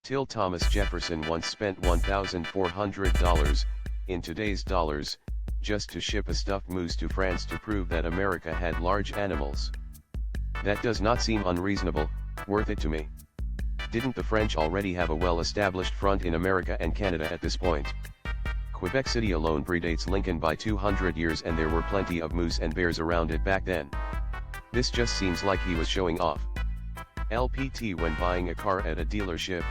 TIL Thomas Jefferson once spent $1,400, in today's dollars, just to ship a stuffed moose to France to prove that America had large animals. That does not seem unreasonable, worth it to me. Didn't the French already have a well-established front in America and Canada at this point? Quebec City alone predates Lincoln by 200 years and there were plenty of moose and bears around it back then. This just seems like he was showing off. LPT when buying a car at a dealership,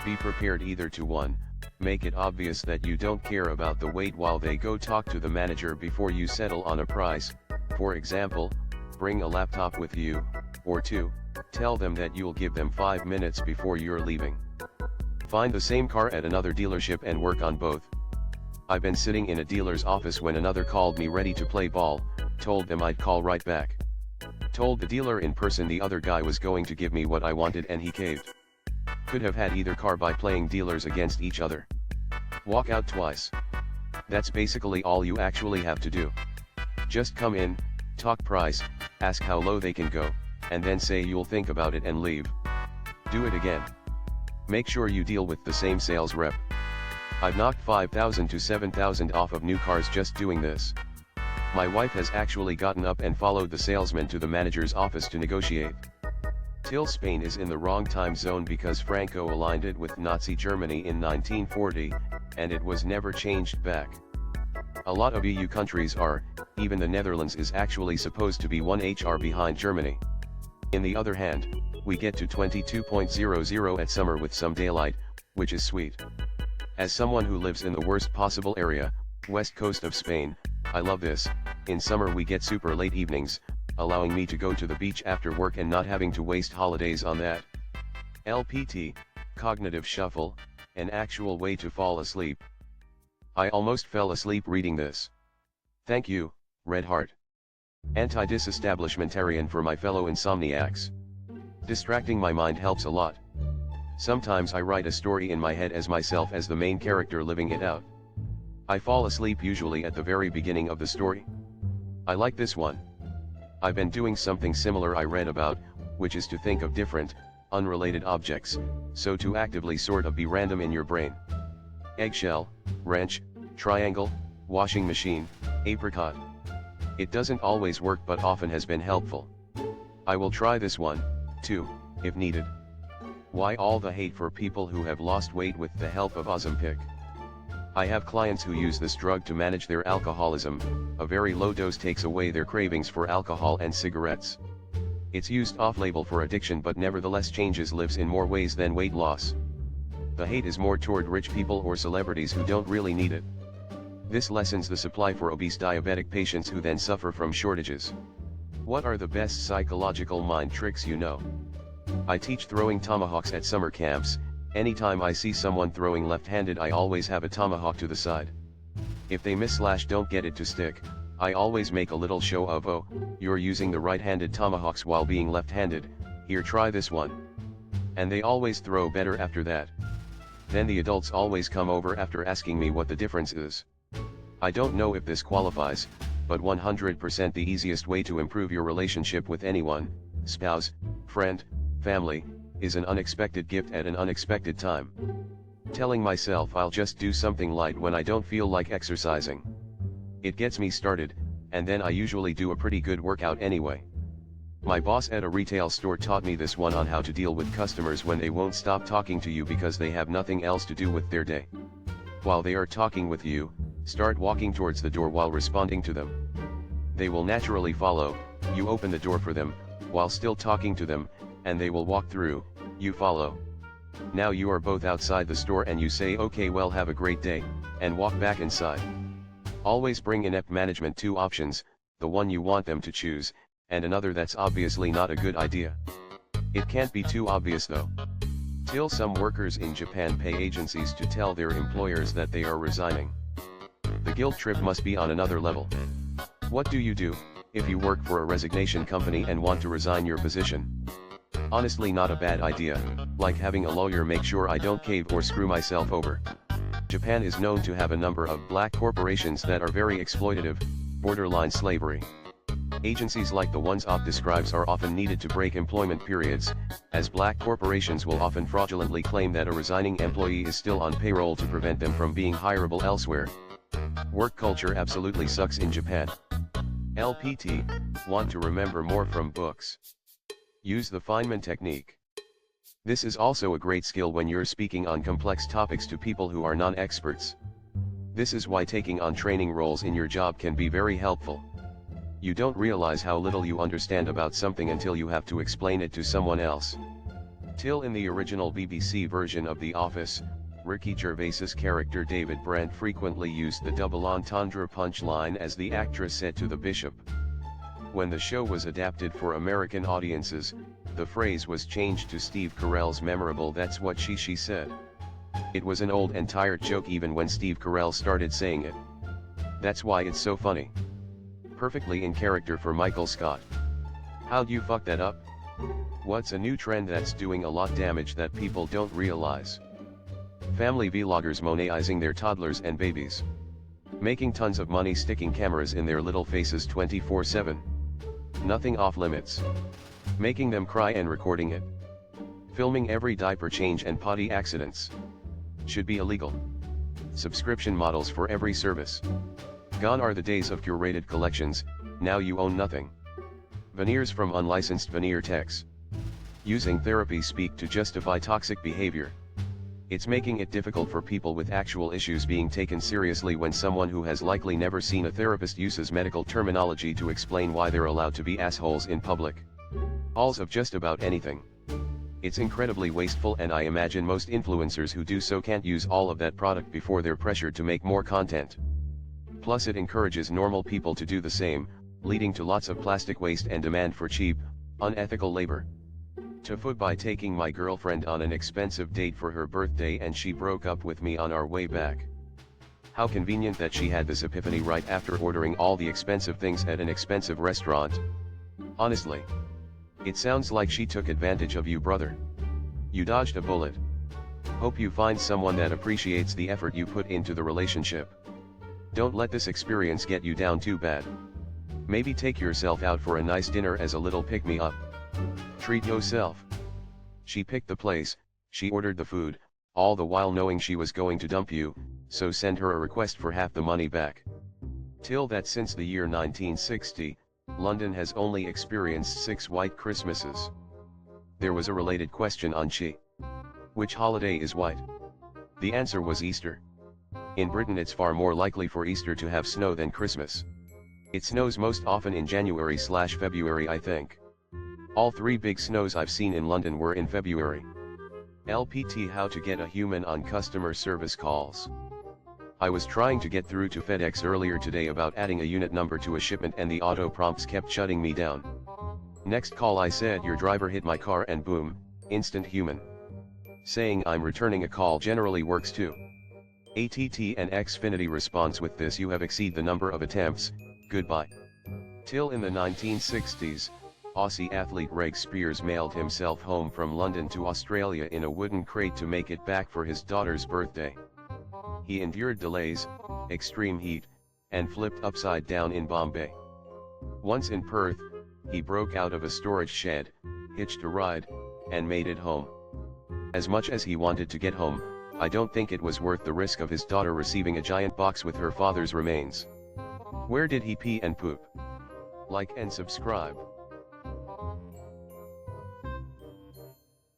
be prepared either to 1, make it obvious that you don't care about the wait while they go talk to the manager before you settle on a price, for example, bring a laptop with you, or 2, tell them that you'll give them 5 minutes before you're leaving. Find the same car at another dealership and work on both. I've been sitting in a dealer's office when another called me ready to play ball, told them I'd call right back. Told the dealer in person the other guy was going to give me what I wanted and he caved. Could have had either car by playing dealers against each other. Walk out twice. That's basically all you actually have to do. Just come in, talk price, ask how low they can go, and then say you'll think about it and leave. Do it again. Make sure you deal with the same sales rep. I've knocked $5,000 to $7,000 off of new cars just doing this. My wife has actually gotten up and followed the salesman to the manager's office to negotiate. TIL Spain is in the wrong time zone because Franco aligned it with Nazi Germany in 1940, and it was never changed back. A lot of EU countries are, even the Netherlands is actually supposed to be 1 HR behind Germany. In the other hand, we get to 22.00 at summer with some daylight, which is sweet. As someone who lives in the worst possible area, west coast of Spain, I love this. In summer we get super late evenings, allowing me to go to the beach after work and not having to waste holidays on that. LPT, cognitive shuffle, an actual way to fall asleep. I almost fell asleep reading this. Thank you, Red Heart. Anti-disestablishmentarian for my fellow insomniacs. Distracting my mind helps a lot. Sometimes I write a story in my head as myself as the main character living it out. I fall asleep usually at the very beginning of the story. I like this one. I've been doing something similar I read about, which is to think of different, unrelated objects, so to actively sort of be random in your brain. Eggshell, wrench, triangle, washing machine, apricot. It doesn't always work but often has been helpful. I will try this one, too, if needed. Why all the hate for people who have lost weight with the help of Ozempic? I have clients who use this drug to manage their alcoholism. A very low dose takes away their cravings for alcohol and cigarettes. It's used off-label for addiction but nevertheless changes lives in more ways than weight loss. The hate is more toward rich people or celebrities who don't really need it. This lessens the supply for obese diabetic patients who then suffer from shortages. What are the best psychological mind tricks you know? I teach throwing tomahawks at summer camps. Anytime I see someone throwing left-handed I always have a tomahawk to the side. If they miss/don't get it to stick, I always make a little show of, oh, you're using the right-handed tomahawks while being left-handed, here try this one. And they always throw better after that. Then the adults always come over after asking me what the difference is. I don't know if this qualifies, but 100% the easiest way to improve your relationship with anyone, spouse, friend, family, is an unexpected gift at an unexpected time. Telling myself I'll just do something light when I don't feel like exercising. It gets me started, and then I usually do a pretty good workout anyway. My boss at a retail store taught me this one on how to deal with customers when they won't stop talking to you because they have nothing else to do with their day. While they are talking with you, start walking towards the door while responding to them. They will naturally follow, you open the door for them, while still talking to them, and they will walk through, you follow. Now you are both outside the store and you say okay well have a great day, and walk back inside. Always bring inept management 2 options, the one you want them to choose, and another that's obviously not a good idea. It can't be too obvious though. Till some workers in Japan pay agencies to tell their employers that they are resigning. The guilt trip must be on another level. What do you do, if you work for a resignation company and want to resign your position? Honestly not a bad idea, like having a lawyer make sure I don't cave or screw myself over. Japan is known to have a number of black corporations that are very exploitative, borderline slavery. Agencies like the ones Op describes are often needed to break employment periods, as black corporations will often fraudulently claim that a resigning employee is still on payroll to prevent them from being hireable elsewhere. Work culture absolutely sucks in Japan. LPT, want to remember more from books? Use the Feynman technique. This is also a great skill when you're speaking on complex topics to people who are non-experts. This is why taking on training roles in your job can be very helpful. You don't realize how little you understand about something until you have to explain it to someone else. TIL. In the original BBC version of The Office, Ricky Gervais's character David Brent frequently used the double entendre punchline as the actress said to the bishop. When the show was adapted for American audiences, the phrase was changed to Steve Carell's memorable "That's what she said." It was an old and tired joke even when Steve Carell started saying it. That's why it's so funny. Perfectly in character for Michael Scott. How'd you fuck that up? What's a new trend that's doing a lot damage that people don't realize? Family vloggers monaizing their toddlers and babies. Making tons of money sticking cameras in their little faces 24/7. Nothing off limits. Making them cry and recording it. Filming every diaper change and potty accidents. Should be illegal. Subscription models for every service. Gone are the days of curated collections, now you own nothing. Veneers from unlicensed veneer techs. Using therapy speak to justify toxic behavior. It's making it difficult for people with actual issues being taken seriously when someone who has likely never seen a therapist uses medical terminology to explain why they're allowed to be assholes in public. Alls of just about anything. It's incredibly wasteful, and I imagine most influencers who do so can't use all of that product before they're pressured to make more content. Plus it encourages normal people to do the same, leading to lots of plastic waste and demand for cheap, unethical labor. To foot by taking my girlfriend on an expensive date for her birthday and she broke up with me on our way back. How convenient that she had this epiphany right after ordering all the expensive things at an expensive restaurant. Honestly. It sounds like she took advantage of you, brother. You dodged a bullet. Hope you find someone that appreciates the effort you put into the relationship. Don't let this experience get you down too bad. Maybe take yourself out for a nice dinner as a little pick-me-up. Treat yourself. She picked the place, she ordered the food, all the while knowing she was going to dump you, so send her a request for half the money back. Till that since the year 1960, London has only experienced 6 white Christmases. There was a related question on Chi. Which holiday is white? The answer was Easter. In Britain it's far more likely for Easter to have snow than Christmas. It snows most often in January/February, I think. All 3 big snows I've seen in London were in February. LPT. How to get a human on customer service calls. I was trying to get through to FedEx earlier today about adding a unit number to a shipment and the auto prompts kept shutting me down. Next call I said your driver hit my car and boom, instant human. Saying I'm returning a call generally works too. ATT and Xfinity response with this: you have exceeded the number of attempts, goodbye. Till in the 1960s, Aussie athlete Reg Spears mailed himself home from London to Australia in a wooden crate to make it back for his daughter's birthday. He endured delays, extreme heat, and flipped upside down in Bombay. Once in Perth, he broke out of a storage shed, hitched a ride, and made it home. As much as he wanted to get home, I don't think it was worth the risk of his daughter receiving a giant box with her father's remains. Where did he pee and poop? Like and subscribe.